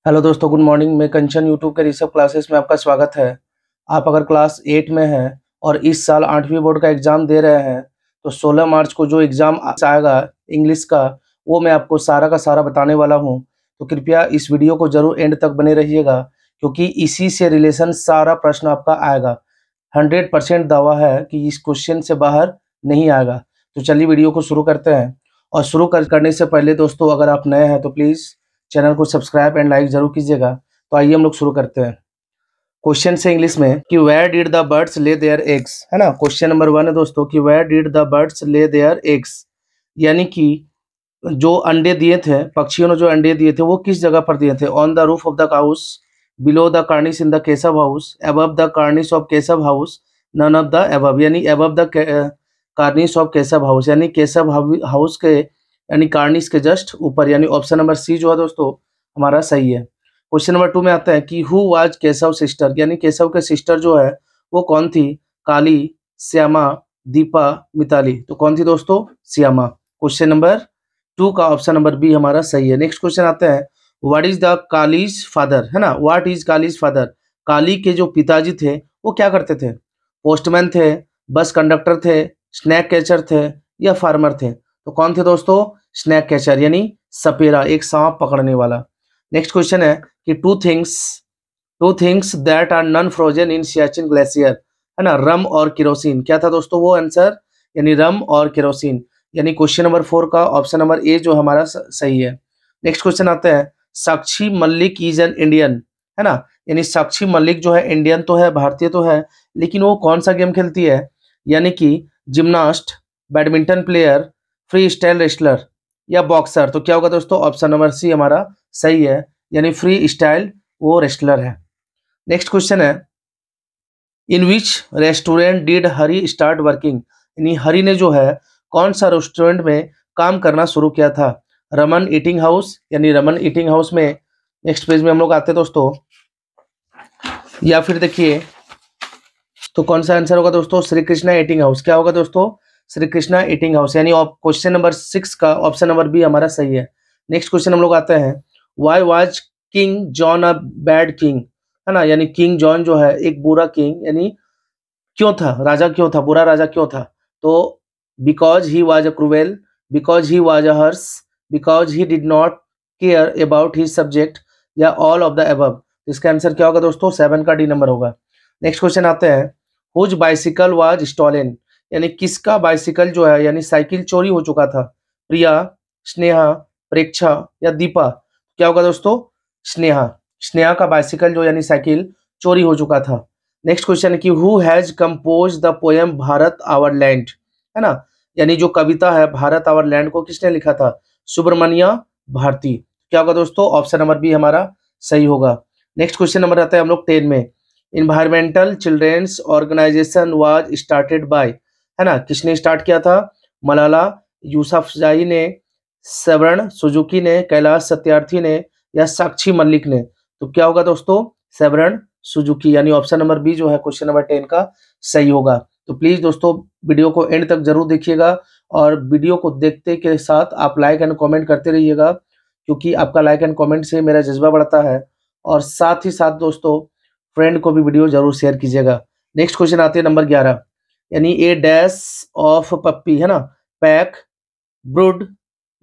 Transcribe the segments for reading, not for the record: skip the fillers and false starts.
Hello दोस्तों, good morning. मैं कंचन YouTube के ऋषभ क्लासेस में आपका स्वागत है। आप अगर क्लास 8 में हैं और इस साल 8वीं बोर्ड का एग्ज़ाम दे रहे हैं तो 16 मार्च को जो एग्ज़ाम आएगा इंग्लिश का, वो मैं आपको सारा का सारा बताने वाला हूं। तो कृपया इस वीडियो को ज़रूर एंड तक बने रहिएगा, क्योंकि इसी से रिलेशन सारा प्रश्न आपका आएगा। 100% दावा है कि इस क्वेश्चन से बाहर नहीं आएगा। तो चलिए वीडियो को शुरू करते हैं। और शुरू करने से पहले दोस्तों, अगर आप नए हैं तो प्लीज़ चैनल को सब्सक्राइब एंड लाइक जरूर कीजिएगा। तो आइए हम लोग शुरू करते हैं। क्वेश्चन से इंग्लिश में कि where did the birds lay their eggs, है ना। क्वेश्चन नंबर 1 है दोस्तों कि where did the birds lay their eggs, यानी कि जो अंडे दिए थे, पक्षियों ने जो अंडे दिए थे वो किस जगह पर दिए थे। On the roof of the house, below the cornice in the Keshav house, above the cornice of Keshav house, none of the above, यानी above the cornice of Keshav house, यानी केसव हाउस के यानी कार्निस के जस्ट ऊपर, यानी ऑप्शन नंबर सी जो है दोस्तों हमारा सही है। क्वेश्चन नंबर 2 में आता है कि हु वाज केशव सिस्टर, यानी केशव के सिस्टर जो है वो कौन थी। काली, श्यामा, दीपा, मिताली। तो कौन थी दोस्तों? श्यामा। क्वेश्चन नंबर 2 का ऑप्शन नंबर बी हमारा सही है। नेक्स्ट क्वेश्चन आता है what is the kalij father, है ना। व्हाट इज कालीज फादर, काली के जो पिताजी थे वो क्या करते थे। पोस्टमैन थे, बस कंडक्टर थे, स्नैक कैचर थे या फार्मर थे। तो कौन थे दोस्तों? स्नैक कैचर, यानी सपेरा, एक सांप पकड़ने वाला। नेक्स्ट क्वेश्चन है कि two things that are non frozen in Siachen glacier, है ना। रम और केरोसिन। क्या था दोस्तों वो आंसर, यानी रम और केरोसिन। यानी क्वेश्चन नंबर 4 का ऑप्शन नंबर ए जो हमारा सही है। नेक्स्ट क्वेश्चन आता है Sakshi Malik is an Indian, है ना। यानी साक्षी मलिक जो है इंडियन तो है, भारतीय तो है, लेकिन वो कौन सा गेम खेलती है। यानी कि gymnast, badminton player, free style wrestler या बॉक्सर। तो क्या होगा दोस्तों? ऑप्शन नंबर सी हमारा सही है, यानी फ्री स्टाइल वो रेसलर है। नेक्स्ट क्वेश्चन है in which restaurant did Hari start working, यानी हरी ने जो है कौन सा रेस्टोरेंट में काम करना शुरू किया था। रमन ईटिंग हाउस, यानी रमन ईटिंग हाउस में। नेक्स्ट पेज में हम लोग आते हैं दोस्तों, या फिर देखिए तो कौन सा आंसर होगा दोस्तों? Shri Krishna eating house. क्या होगा दोस्तों? श्री कृष्णा ईटिंग हाउस, यानी क्वेश्चन नंबर 6 का ऑप्शन नंबर बी हमारा सही है। नेक्स्ट क्वेश्चन हम लोग आते हैं why was king John a bad king, है ना। यानी किंग जॉन जो है एक बुरा किंग, यानी क्यों था, राजा क्यों था, बुरा राजा क्यों था। तो because he was a cruel, because he was a harsh, because he did not care about his subject, या ऑल ऑफ द अबव। इसका आंसर क्या होगा दोस्तों? 7 का डी नंबर होगा। नेक्स्ट क्वेश्चन आते हैं हुज बाइसिकल वाज स्टॉलन, यानी किसका बाइसिकल जो है यानी साइकिल चोरी हो चुका था। प्रिया, स्नेहा, प्रेक्षा या दीपा। क्या होगा दोस्तों? स्नेहा। स्नेहा का बाइसिकल जो यानी साइकिल चोरी हो चुका था। नेक्स्ट क्वेश्चन है कि who has compose the poem Bharat our land, है ना। यानी जो कविता है भारत आवर लैंड को किसने लिखा था। सुब्रमण्य भारती। क्या होगा दोस्तों? ऑप्शन नंबर बी हमारा सही होगा। नेक्स्ट क्वेश्चन नंबर आता है हम लोग 10 में environmental children's organisation was started by, है ना। किसने स्टार्ट किया था? मलाला यूसुफजई ने, सेवरण सुजुकी ने, कैलाश सत्यार्थी ने या साक्षी मलिक ने। तो क्या होगा दोस्तों? सेवरण सुजुकी, यानी ऑप्शन नंबर बी जो है क्वेश्चन नंबर 10 का सही होगा। तो प्लीज दोस्तों वीडियो को एंड तक जरूर देखिएगा, और वीडियो को देखते के साथ आप लाइक एंड कमेंट करते रहिएगा, क्योंकि आपका लाइक एंड कमेंट से मेरा जज्बा बढ़ता है। और साथ ही साथ दोस्तों फ्रेंड को भी वीडियो जरूर शेयर कीजिएगा। नेक्स्ट क्वेश्चन आते हैं नंबर 11, यानी ए डैश ऑफ पप्पी, है ना। Pack, brood,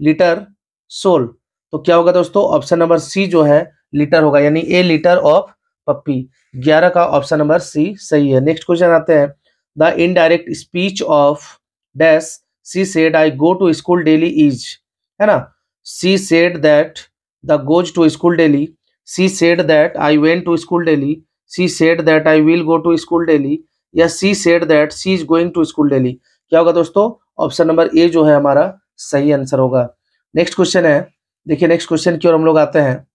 litter, soul. तो क्या होगा दोस्तों? ऑप्शन नंबर सी जो है लीटर होगा, यानी ए लीटर ऑफ पप्पी। 11 का ऑप्शन नंबर सी सही है। नेक्स्ट क्वेश्चन आते हैं the indirect speech of dash she said I go to school daily is, है ना। She said that the goes to school daily, she said that I went to school daily, she said that I will go to school daily, या she said that she is going to school daily. क्या होगा दोस्तों? Option number A जो है हमारा सही answer होगा। Next question है, देखिए नेक्स्ट क्वेश्चन की ओर हम लोग आते हैं,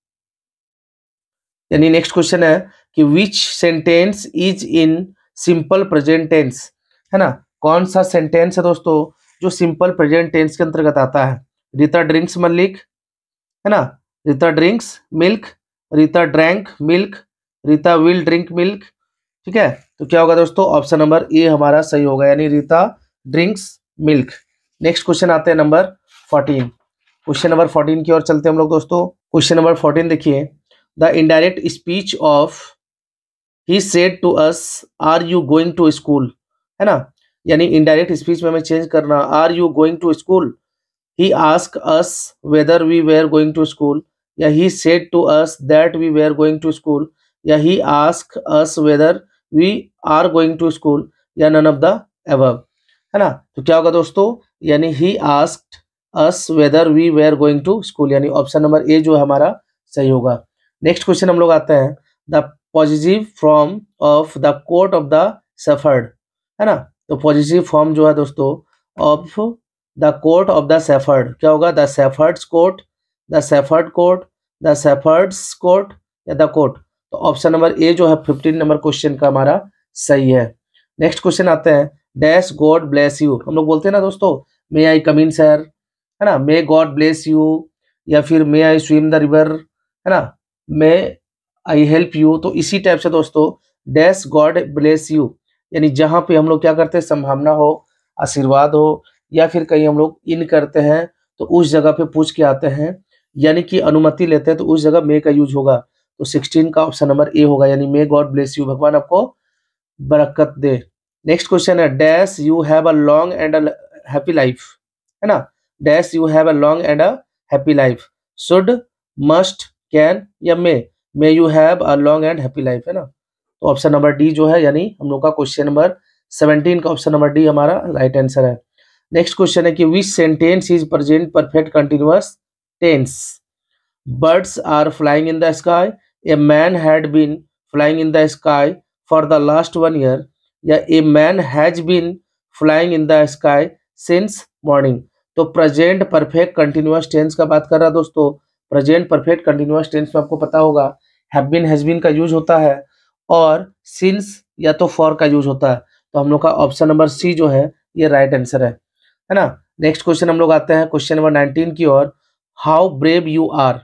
यानी नेक्स्ट क्वेश्चन है कि which sentence is in simple present tense, है ना। कौन सा सेंटेंस है दोस्तों जो सिंपल प्रेजेंट टेंस के अंतर्गत आता है। रीता ड्रिंक्स मलिक, है ना। Rita drinks milk, Rita drank milk, Rita will drink milk. ठीक है, तो क्या होगा दोस्तों? ऑप्शन नंबर ए हमारा सही होगा, यानी Rita drinks milk. Next question आते हैं नंबर 14। क्वेश्चन नंबर 14 की ओर चलते हैं हम लोग दोस्तों। क्वेश्चन नंबर 14 देखिए the indirect speech of he said to us are you going to school, है ना, यानी इनडायरेक्ट स्पीच में हमें चेंज करना, are you going to school, he asked us whether we were going to school, या he said to us that we were going to school, या he asked us whether we are going to school, या none of the above, है ना। तो क्या होगा दोस्तों, यानी he asked us whether we were going to school, यानी ऑप्शन नंबर ए जो है हमारा सही होगा। नेक्स्ट क्वेश्चन हम लोग आते हैं, the positive form of the coat of the shepherd, है ना। तो पॉजिटिव फॉर्म जो है दोस्तों of the coat of the shepherd क्या होगा, the shepherd's coat, the shepherd coat, the shepherd's coat, या द कोट। तो ऑप्शन नंबर ए जो है 15 नंबर क्वेश्चन का हमारा सही है। नेक्स्ट क्वेश्चन आते हैं, डैश गॉड ब्लेस यू, हम लोग बोलते हैं ना दोस्तों, मे आई कम इन सर, है ना, मे गॉड ब्लेस यू, या फिर मे आई स्विम द रिवर, है ना, मे आई हेल्प यू। तो इसी टाइप से दोस्तों डैश गॉड ब्लेस यू, यानी जहां पे हम लोग क्या करते हैं, संभावना हो, आशीर्वाद हो, या फिर कहीं हम लोग इन करते हैं तो उस जगह पे पूछ के आते हैं, यानी कि अनुमति लेते हैं, तो उस जगह मे का यूज होगा। तो 16 का ऑप्शन नंबर ए होगा, यानी मे गॉड ब्लेस यू, भगवान आपको बरकत दे। नेक्स्ट क्वेश्चन है, dash you have a long and a happy life, है ना, dash you have a long and a happy life, should, must, can, या may you have a long and happy life, है ना। तो option number D जो है, यानी हम लोग का क्वेश्चन नंबर 17 का ऑप्शन नंबर डी हमारा राइट आंसर है। नेक्स्ट क्वेश्चन है कि which sentence is present perfect continuous tense, birds are flying in the sky, a man had been flying in the sky for the last 1 year, या a man has been flying in the sky since morning. तो present perfect continuous tense का बात कर रहा है दोस्तों। Present perfect continuous tense में आपको पता होगा हैव बीन, हैज बीन का यूज होता है, और सिंस या तो फॉर का यूज होता है। तो हम लोग का ऑप्शन नंबर सी जो है ये राइट आंसर है ना। नेक्स्ट क्वेश्चन हम लोग आते हैं क्वेश्चन नंबर 19 की ओर, how brave you are,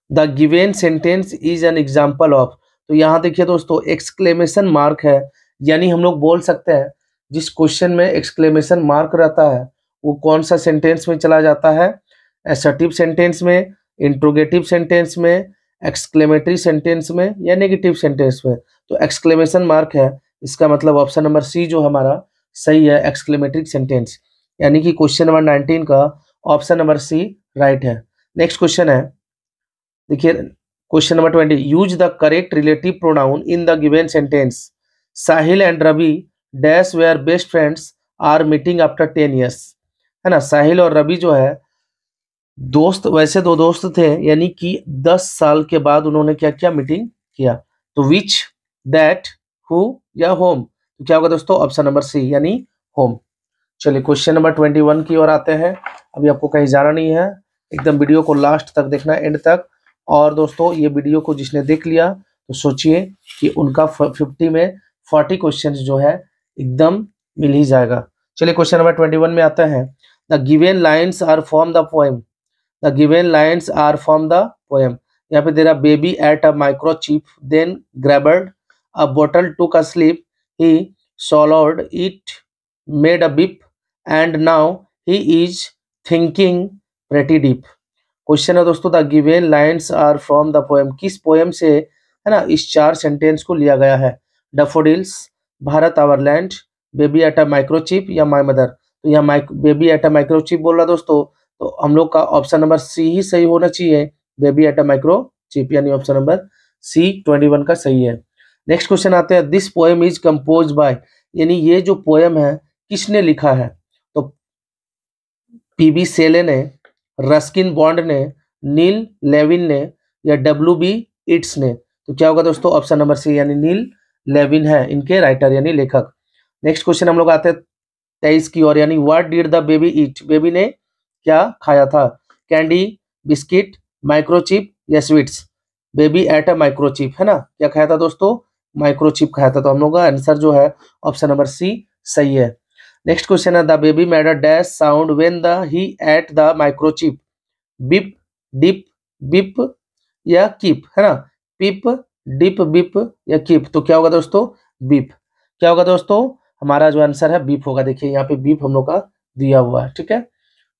the given sentence is an example of. तो यहाँ देखिए दोस्तों एक्सक्लेमेशन मार्क है, यानी हम लोग बोल सकते हैं जिस क्वेश्चन में एक्सक्लेमेशन मार्क रहता है वो कौन सा सेंटेंस में चला जाता है, एसर्टिव सेंटेंस में, इंट्रोगेटिव सेंटेंस में, एक्सक्लेमेटरी सेंटेंस में, या नेगेटिव सेंटेंस में। तो एक्सक्लेमेशन मार्क है, इसका मतलब ऑप्शन नंबर सी जो हमारा सही है, एक्सक्लेमेटरी सेंटेंस, यानी कि क्वेश्चन नंबर 19 का ऑप्शन नंबर सी राइट है। नेक्स्ट क्वेश्चन है, देखिए question number 20, use the correct relative pronoun in the given sentence, Sahil and Ravi dash were best friends are meeting after 10 years, है ना। साहिल और रवि जो है दोस्त, वैसे दो दोस्त थे, यानी कि 10 साल के बाद उन्होंने क्या किया, मीटिंग किया। तो विच, दैट, हु, या होम। तो क्या होगा दोस्तों, ऑप्शन नंबर सी यानी होम। चलिए क्वेश्चन नंबर 21 की ओर आते हैं। अभी आपको कहीं जाना नहीं है, एकदम वीडियो को लास्ट तक देखना, एंड तक। और दोस्तों ये वीडियो को जिसने देख लिया तो सोचिए कि उनका 50 में 40 क्वेश्चन जो है एकदम मिल ही जाएगा। चलिए क्वेश्चन नंबर 21 में आता है, the given lines are from the poem, the given lines are from the poem. यहाँ पे there a baby ate a microchip then grabbed a bottle took a sleep he swallowed it made a beep and now he is thinking pretty deep। Question है दोस्तों, the given lines are from the poem, किस poem से, है ना, इस 4 sentence को लिया गया है, daffodils, Bharat our land, baby ate a microchip, या माय मदर। तो यहाँ बेबी एट अ माइक्रोचिप बोल रहा दोस्तों, तो हम लोग का ऑप्शन नंबर सी ही सही होना चाहिए, बेबी एट अ माइक्रोचिप, यानी ऑप्शन नंबर सी 21 का सही है। नेक्स्ट क्वेश्चन आते हैं, this poem is compose bye, यानी ये जो पोएम है किसने लिखा है, तो पीबी सेले ने, रस्किन बॉन्ड ने, नील लेविन ने, या डब्ल्यू.बी. इट्स ने। तो क्या होगा दोस्तों, ऑप्शन नंबर सी यानी नील लेविन है इनके राइटर यानी लेखक। नेक्स्ट क्वेश्चन हम लोग आते हैं 23 की ओर, यानी what did the baby eat, baby ने क्या खाया था, कैंडी, बिस्किट, माइक्रोचिप, या sweets. Baby ate a microchip, है ना, क्या खाया था दोस्तों, माइक्रोचिप खाया था। तो हम लोग का आंसर जो है ऑप्शन नंबर सी सही है। नेक्स्ट क्वेश्चन है, the baby made a dash sound when the he ate the microchip, beep, dip, beep, या कीप, है ना, पिप, डिप, बिप, या कीप। तो क्या होगा दोस्तों, बीप। क्या होगा दोस्तों, हमारा जो आंसर है बीप होगा। देखिए यहाँ पे बीप हम लोग का दिया हुआ है, ठीक है।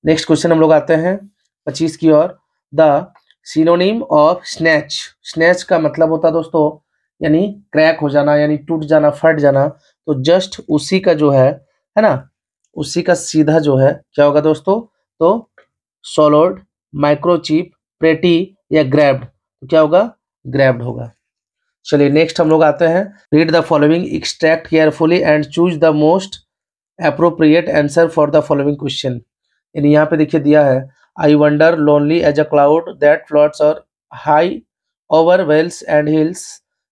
नेक्स्ट क्वेश्चन हम लोग आते हैं 25 की ओर, the synonym of snatch, snatch का मतलब होता है दोस्तों यानी क्रैक हो जाना, यानी टूट जाना, फट जाना। तो जस्ट उसी का जो है ना, उसी का सीधा जो है क्या होगा दोस्तों, तो सॉलोड, माइक्रोचिप, प्रेटी या ग्रैब्ड, तो क्या होगा, ग्रैब्ड होगा। चलिए नेक्स्ट हम लोग आते हैं, read the following, extract carefully and choose the most appropriate answer for the following question. यानी यहाँ पे देखिए दिया है, I wonder lonely as a cloud that floats or high over vales and hills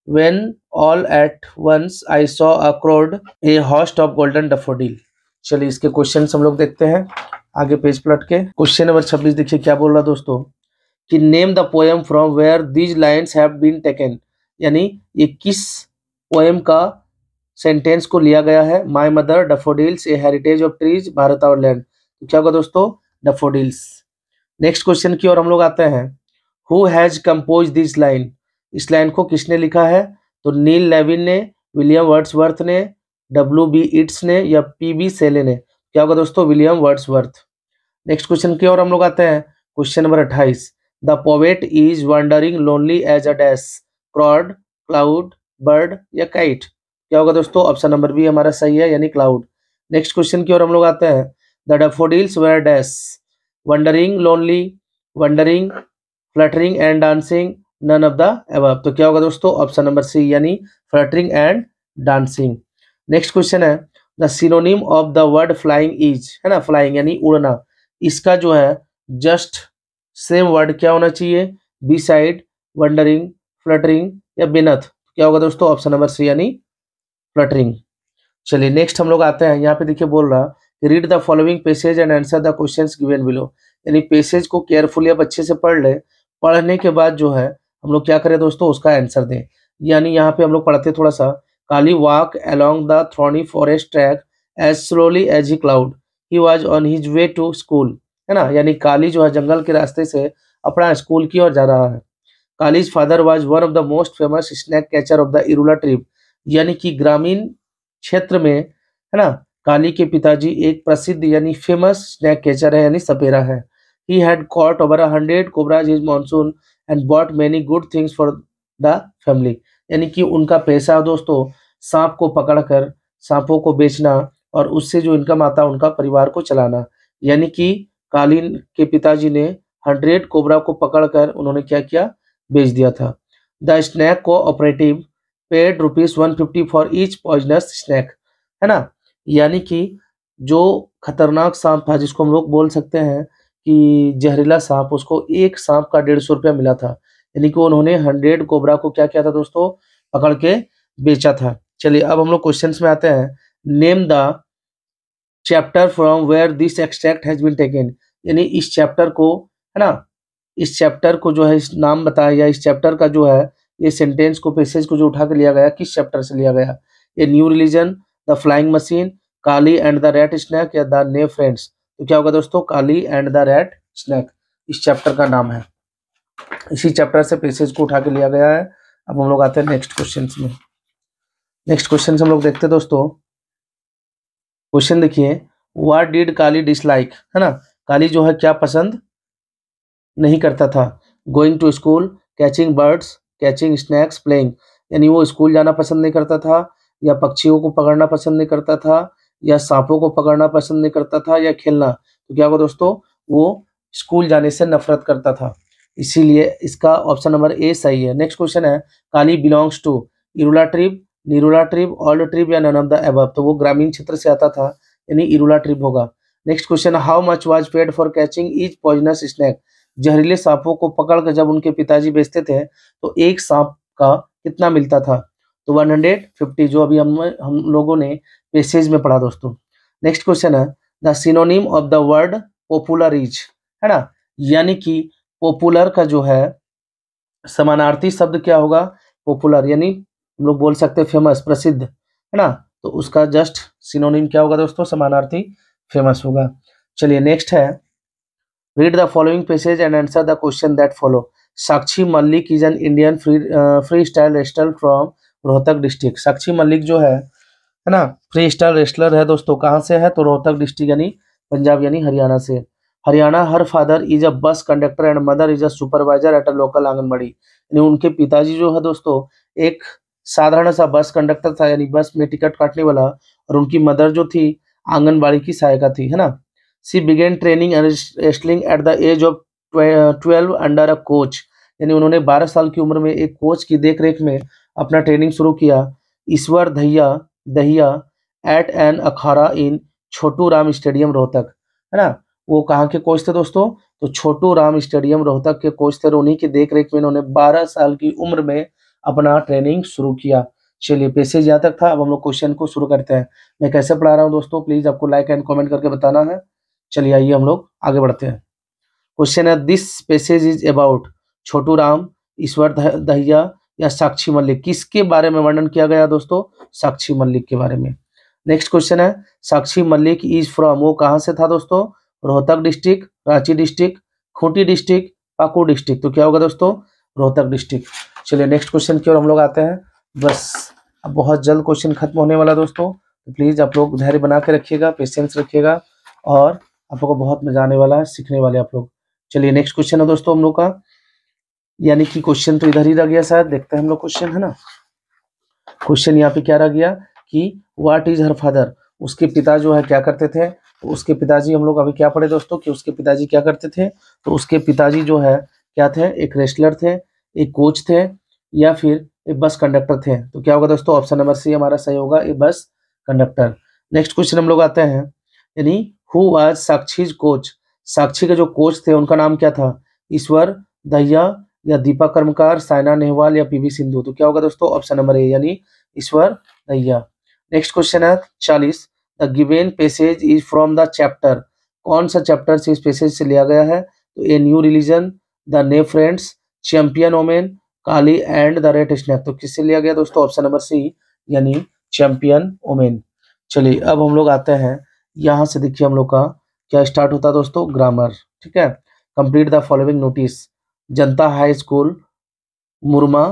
when all at once I saw a crowd a host of golden daffodil। चलिए इसके question हम लोग देखते हैं आगे पेज पलट के। क्वेश्चन नंबर 26 देखिए क्या बोल रहा दोस्तों कि name the poem from where these lines have been taken, यानी ये किस पोएम का सेंटेंस को लिया गया है। My mother, daffodils, a heritage of trees, Bharat our land, तो क्या होगा दोस्तों, डैफोडिल्स। नेक्स्ट क्वेश्चन की ओर हम लोग आते हैं, who has compose this line, इस लाइन को किसने लिखा है, तो नील लेविन ने, विलियम वर्ड्सवर्थ ने, W.B. ईट्स ने या P.B. सेले ने, क्या होगा दोस्तों, विलियम वर्ड्सवर्थ। नेक्स्ट क्वेश्चन की ओर हम लोग आते हैं, question number 28, the poet is wandering lonely as a dash, crowd, cloud, bird या काइट, क्या होगा दोस्तों, ऑप्शन नंबर बी हमारा सही है, यानी क्लाउड। नेक्स्ट क्वेश्चन की ओर हम लोग आते हैं, the daffodils were dash, wandering, lonely, wandering, fluttering and dancing, none of the above, तो क्या होगा दोस्तों, ऑप्शन नंबर सी, यानी fluttering and dancing. Next question है, the synonym of the word flying is, है ना, फ्लाइंग यानी उड़ना, इसका जो है जस्ट सेम वर्ड क्या होना चाहिए, बी साइड, वंडरिंग, फ्लटरिंग या बिनथ, क्या होगा दोस्तों, ऑप्शन नंबर सी, यानी फ्लटरिंग। चलिए नेक्स्ट हम लोग आते हैं, यहाँ पे देखिए बोल रहा read the following passage and answer the questions given below, यानी पैसेज को केयरफुली आप अच्छे से पढ़ ले, पढ़ने के बाद जो है हम लोग क्या करें दोस्तों, उसका आंसर दें। यानी यहाँ पे हम लोग पढ़ते थोड़ा सा, Kali walk along the thorny forest track as slowly as he could, he was on his way to school, है ना, यानी काली जो है जंगल के रास्ते से अपना स्कूल की ओर जा रहा है। Kali's father was one of the most famous snake catcher of the Irula tribe, यानी कि ग्रामीण क्षेत्र में, है ना, काली के पिताजी एक प्रसिद्ध यानी फेमस स्नैक कैचर है, यानी सपेरा है। He had caught over 100 cobras his monsoon and bought many good things for the family, यानी कि उनका पैसा दोस्तों सांप को पकड़कर सांपों को बेचना और उससे जो इनकम आता उनका परिवार को चलाना, यानी कि कालीन के पिताजी ने 100 कोबरा को पकड़कर उन्होंने क्या किया, बेच दिया था। The snake co operative paid ₹150 for each poisonous snake, है ना, यानी कि जो खतरनाक सांप था जिसको हम लोग बोल सकते हैं कि जहरीला सांप, उसको एक सांप का 150 रुपया मिला था, यानी कि उन्होंने 100 कोबरा को क्या किया था दोस्तों, पकड़ के बेचा था। चलिए अब हम लोग क्वेश्चंस में आते हैं, name the chapter from where this extract has been taken, यानी इस चैप्टर को, है ना, इस चैप्टर को जो है इस नाम बताया, या इस चैप्टर का जो है ये सेंटेंस को, पैसेज को जो उठा के लिया गया, किस चैप्टर से लिया गया, ये new religion, the flying machine, Kali and the rat snake या द ने फ्रेंड्स, तो क्या होगा दोस्तों, Kali and the rat snake इस चैप्टर का नाम है, इसी चैप्टर से पैसेज को उठा के लिया गया है। अब हम लोग आते हैं नेक्स्ट क्वेश्चन में। नेक्स्ट क्वेश्चन हम लोग देखते हैं दोस्तों, क्वेश्चन देखिए, व्हाट डिड काली डिसलाइक, है ना, काली जो है क्या पसंद नहीं करता था, going to school, catching birds, catching snakes, playing, यानी वो स्कूल जाना पसंद नहीं करता था, या पक्षियों को पकड़ना पसंद नहीं करता था, या सांपों को पकड़ना पसंद नहीं करता था, या खेलना, तो क्या होगा दोस्तों, वो स्कूल जाने से नफरत करता था, इसीलिए इसका ऑप्शन नंबर ए सही है। नेक्स्ट क्वेश्चन है, Kali belongs to Irula tribe, Nirula tribe, old tribe या नन ऑफ द अबव, तो वो ग्रामीण क्षेत्र से आता था, यानी इरुला ट्रिब होगा। Next question, how much was paid for catching each poisonous snake, जहरीले सांपों को पकड़कर जब उनके पिताजी बेचते थे तो एक सांप का कितना मिलता था, तो 150, जो अभी हम लोगों ने पैसेज में पढ़ा दोस्तों। नेक्स्ट क्वेश्चन है, the synonym of the word popular is, है ना, यानी कि पॉपुलर का जो है समानार्थी शब्द क्या होगा, पॉपुलर, यानी हम लोग बोल सकते हैं फेमस, प्रसिद्ध, है ना, तो उसका जस्ट सिनोनिम क्या होगा दोस्तों, समानार्थी फेमस होगा। चलिए नेक्स्ट है, read the following passage and answer the question that follow, Sakshi Malik is an Indian free style wrestler from Rohtak district, Sakshi Malik जो है ना, फ्री स्टाइल रेस्लर है दोस्तों, कहाँ से है, तो रोहतक डिस्ट्रिक्ट यानी पंजाब यानी हरियाणा से। Haryana her father is a bus conductor and mother is a supervisor at a local anganwadi. यानी उनके पिताजी जो है दोस्तों एक साधारण सा बस कंडक्टर था, यानी बस में टिकट काटने वाला, और उनकी मदर जो थी आंगनबाड़ी की सहायिका थी, है ना। She began training and wrestling at the age of 12 under a coach. यानी उन्होंने 12 साल की उम्र में एक कोच की देखरेख में अपना ट्रेनिंग शुरू किया। ईश्वर दहिया दहिया एट एन अखाड़ा इन छोटू राम स्टेडियम रोहतक, है ना। वो कहाँ के कोच थे दोस्तों? तो छोटू राम स्टेडियम रोहतक के कोच थे, और उन्हीं की देखरेख में इन्होंने 12 साल की उम्र में अपना ट्रेनिंग शुरू किया। चलिए पैसेज यहाँ तक था। अब हम लोग क्वेश्चन को शुरू करते हैं। मैं कैसे पढ़ा रहा हूँ दोस्तों, प्लीज आपको लाइक एंड कमेंट करके बताना है। चलिए आइए हम लोग आगे बढ़ते हैं। क्वेश्चन है, this passage is about Chhotu Ram, ईश्वर दहिया या साक्षी मल्लिक। किसके बारे में वर्णन किया गया दोस्तों? साक्षी मल्लिक के बारे में। नेक्स्ट क्वेश्चन है, साक्षी मल्लिक इज फ्रॉम, वो कहाँ से था दोस्तों? Rohtak district, Ranchi district, Khunti district, Pakur district. तो क्या होगा दोस्तों? रोहतक डिस्ट्रिक्ट। चलिए नेक्स्ट क्वेश्चन की ओर हम लोग आते हैं। बस अब बहुत जल्द क्वेश्चन खत्म होने वाला दोस्तों, तो प्लीज आप लोग धैर्य बना के रखिएगा, पेशेंस रखिएगा, और आप लोग को बहुत मजा आने वाला है, सीखने वाले आप लोग। चलिए नेक्स्ट क्वेश्चन है दोस्तों हम लोग का, यानी कि क्वेश्चन तो इधर ही रह गया शायद, देखते हैं हम लोग क्वेश्चन, है ना। क्वेश्चन यहाँ पे क्या रह गया कि व्हाट इज हर फादर, उसके पिता जो है क्या करते थे? तो उसके पिताजी, हम लोग अभी क्या पढ़े दोस्तों कि उसके पिताजी क्या करते थे? तो उसके पिताजी जो है क्या थे? एक रेसलर थे, एक कोच थे, या फिर एक बस कंडक्टर थे। तो क्या होगा दोस्तों? ऑप्शन नंबर सी हमारा सही होगा, एक बस कंडक्टर। नेक्स्ट क्वेश्चन हम लोग आते हैं, यानी हु वाज साक्षीज कोच, साक्षी के जो कोच थे उनका नाम क्या था? ईश्वर दहिया या दीपक कर्मकार, साइना नेहवाल या पीवी सिंधु। तो क्या होगा दोस्तों? ऑप्शन नंबर ए, यानी ईश्वर दहिया। नेक्स्ट क्वेश्चन है 40, the given passage is from the chapter, कौन सा चैप्टर से इस पैसेज से लिया गया है? तो ए न्यू रिलीजन, द ने friends, champion omen, Kali and the red snake. तो किससे लिया गया दोस्तों? ऑप्शन नंबर सी, यानी चैंपियन ओमेन। चलिए अब हम लोग आते हैं, यहाँ से देखिए हम लोग का क्या स्टार्ट होता है दोस्तों? ग्रामर, ठीक है। Complete the following notice, Janata high school मुरमा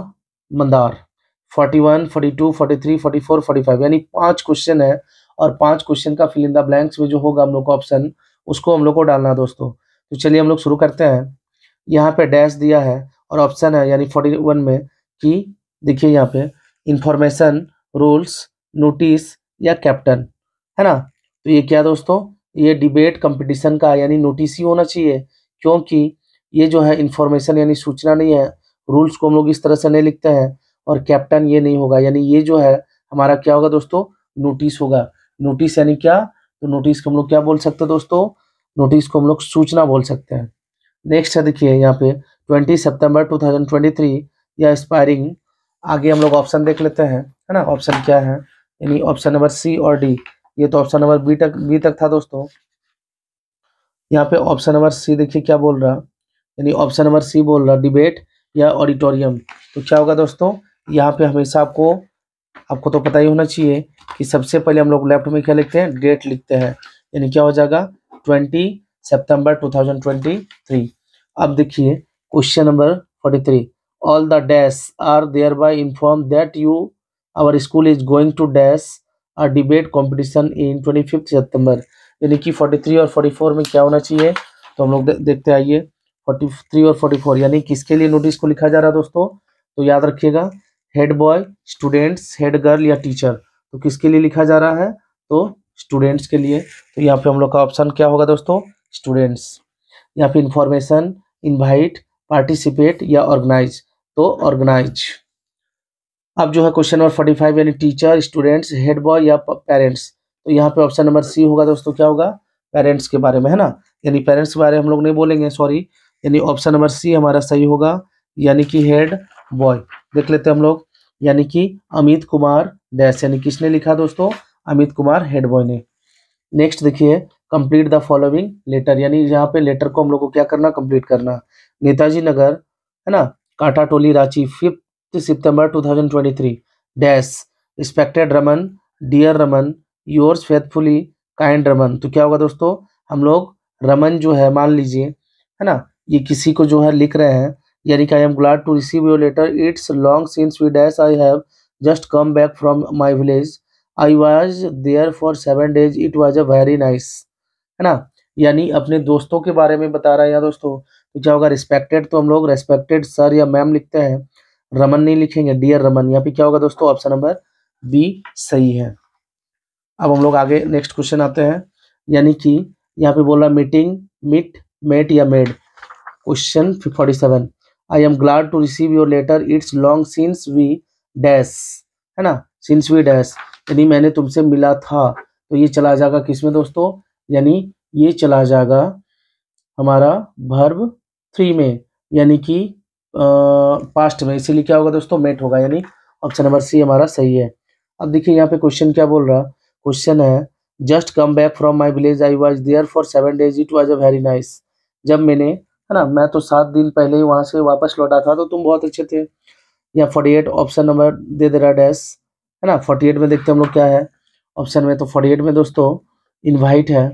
मंदार। 41, 42, 43, 44, 45, यानी 5 क्वेश्चन है, और 5 क्वेश्चन का फिल इन द ब्लैंक्स में जो होगा हम लोग का ऑप्शन, उसको हम लोग को डालना है दोस्तों। तो चलिए हम लोग शुरू करते हैं। यहाँ पे डैश दिया है और ऑप्शन है, यानी 41 में कि देखिए यहाँ पे इंफॉर्मेशन, रूल्स, नोटिस या कैप्टन, है ना। तो ये क्या दोस्तों? ये डिबेट कंपटीशन का यानी नोटिस ही होना चाहिए, क्योंकि ये जो है इंफॉर्मेशन यानी सूचना नहीं है। रूल्स को हम लोग इस तरह से नहीं लिखते हैं, और कैप्टन ये नहीं होगा, यानी ये जो है हमारा क्या होगा दोस्तों? नोटिस होगा। नोटिस यानी क्या? तो नोटिस को हम लोग क्या बोल सकते हैं दोस्तों? नोटिस को हम लोग सूचना बोल सकते हैं। नेक्स्ट है देखिए यहाँ पे 20 सितंबर 2023 या एस्पायरिंग। आगे हम लोग ऑप्शन देख लेते हैं, है ना। ऑप्शन क्या है, यानी ऑप्शन नंबर सी और डी। ये तो ऑप्शन नंबर बी तक था दोस्तों। यहाँ पे ऑप्शन नंबर सी देखिए क्या बोल रहा, यानी ऑप्शन नंबर सी बोल रहा डिबेट या ऑडिटोरियम। तो क्या होगा दोस्तों? यहाँ पे हमेशा आपको तो पता ही होना चाहिए कि सबसे पहले हम लोग लेफ्ट में क्या लिखते हैं? डेट लिखते हैं, यानी क्या हो जाएगा? 20 सितंबर 2023। अब देखिए question number 43, all the dash are there by inform that you our school is going to dash a debate competition in 25 September. यानी कि 43 और 44 में क्या होना चाहिए? तो हम लोग देखते आइए 43 और 44, यानी किसके लिए नोटिस को लिखा जा रहा है दोस्तों? तो याद रखिएगा, head boy, students, head girl या टीचर। तो किसके लिए लिखा जा रहा है? तो स्टूडेंट्स के लिए। तो यहाँ पे हम लोग का ऑप्शन क्या होगा दोस्तों? स्टूडेंट्स। यहाँ पे इंफॉर्मेशन, इनवाइट, पार्टिसिपेट या ऑर्गेनाइज। तो ऑर्गेनाइज। अब जो है क्वेश्चन नंबर 45, यानी टीचर, स्टूडेंट्स, हेड बॉय या पेरेंट्स। तो यहाँ पे ऑप्शन नंबर सी होगा दोस्तों, क्या होगा? पेरेंट्स के बारे में, है ना। यानी पेरेंट्स के बारे में हम लोग नहीं बोलेंगे, सॉरी, यानी ऑप्शन नंबर सी हमारा सही होगा, यानी कि हेड बॉय। देख लेते हैं हम लोग, यानी कि अमित कुमार डैश, यानी किसने लिखा दोस्तों? अमित कुमार हेड बॉय ने। नेक्स्ट देखिए, कंप्लीट द फॉलोइंग लेटर, यानी यहाँ पे लेटर को हम लोग को क्या करना? कंप्लीट करना। नेताजी नगर, है ना, Kantatoli Ranchi, 5 September 2023 dash, respected Raman, dear Raman, yours faithfully kind Raman. तो क्या होगा दोस्तों? हम लोग रमन जो है मान लीजिए, है ना, ये किसी को जो है लिख रहे हैं, यानी कि I am glad to receive your letter, it's long since we dash, I have just come back from my village, I was there for 7 days, it was a very nice, है ना। यानी अपने दोस्तों के बारे में बता रहा है या दोस्तों। तो क्या होगा, रिस्पेक्टेड तो हम लोग रेस्पेक्टेड सर या मैम लिखते हैं, रमन नहीं लिखेंगे, डियर रमन। यहाँ पे क्या होगा दोस्तों, ऑप्शन नंबर बी सही है। अब हम लोग आगे नेक्स्ट क्वेश्चन आते हैं, यानी कि यहाँ पे बोला मीटिंग, मीट, मेट या made. Question 47, I am glad to receive your letter, it's long since we dash, है ना, सिंस वी डैश, यानी मैंने तुमसे मिला था। तो ये चला जाएगा किसमें दोस्तों, यानी ये चला जाएगा हमारा वर्ब 3 में, यानी कि पास्ट में, इसीलिए क्या होगा दोस्तों, मेट होगा, यानी ऑप्शन नंबर सी हमारा सही है। अब देखिए यहाँ पे क्वेश्चन क्या बोल रहा, क्वेश्चन है just come back from my village, I was there for 7 days, it was a very nice. जब मैंने, है ना, मैं तो 7 दिन पहले ही वहां से वापस लौटा था, तो तुम बहुत अच्छे थे। या 48 ऑप्शन नंबर दे दे रहा डैश, है ना। 48 में देखते हम लोग क्या है ऑप्शन में, तो 48 में दोस्तों इनवाइट है,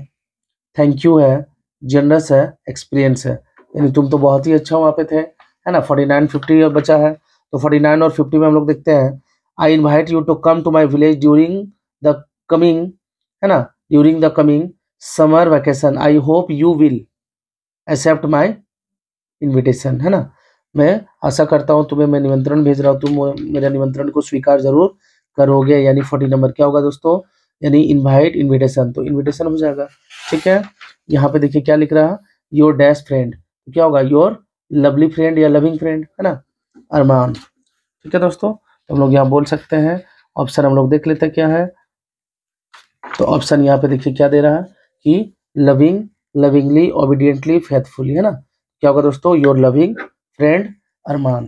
थैंक यू है, जनरस है, एक्सपीरियंस है, यानी तुम तो बहुत ही अच्छा वहाँ पे थे, है ना। 49 50 अब बचा है, तो 49 और 50 में हम लोग देखते हैं, I invite you to come to my village during the coming, है ना, during the coming summer vacation, I hope you will accept my invitation, है ना। मैं आशा करता हूँ तुम्हें मैं निमंत्रण भेज रहा हूँ, तुम मेरे निमंत्रण को स्वीकार जरूर करोगे, यानी 40 नंबर क्या होगा दोस्तों, यानी इनवाइट इन्विटेशन, तो इन्विटेशन हो जाएगा। ठीक है, यहाँ पे देखिए क्या लिख रहा है, योर डैश फ्रेंड, तो क्या होगा, योर लवली फ्रेंड या लविंग फ्रेंड, है ना, अरमान। ठीक है दोस्तों, तो हम लोग यहाँ बोल सकते हैं, ऑप्शन हम लोग देख लेते हैं क्या है। तो ऑप्शन यहाँ पे देखिए क्या दे रहा है कि लविंग, लविंगली, ओबीडियंटली, फेथफुली, है ना। क्या होगा दोस्तों, योर लविंग फ्रेंड अरमान।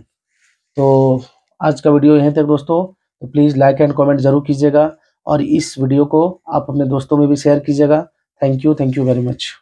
तो आज का वीडियो यहीं तक दोस्तों, तो प्लीज़ लाइक एंड कमेंट जरूर कीजिएगा, और इस वीडियो को आप अपने दोस्तों में भी शेयर कीजिएगा। Thank you very much.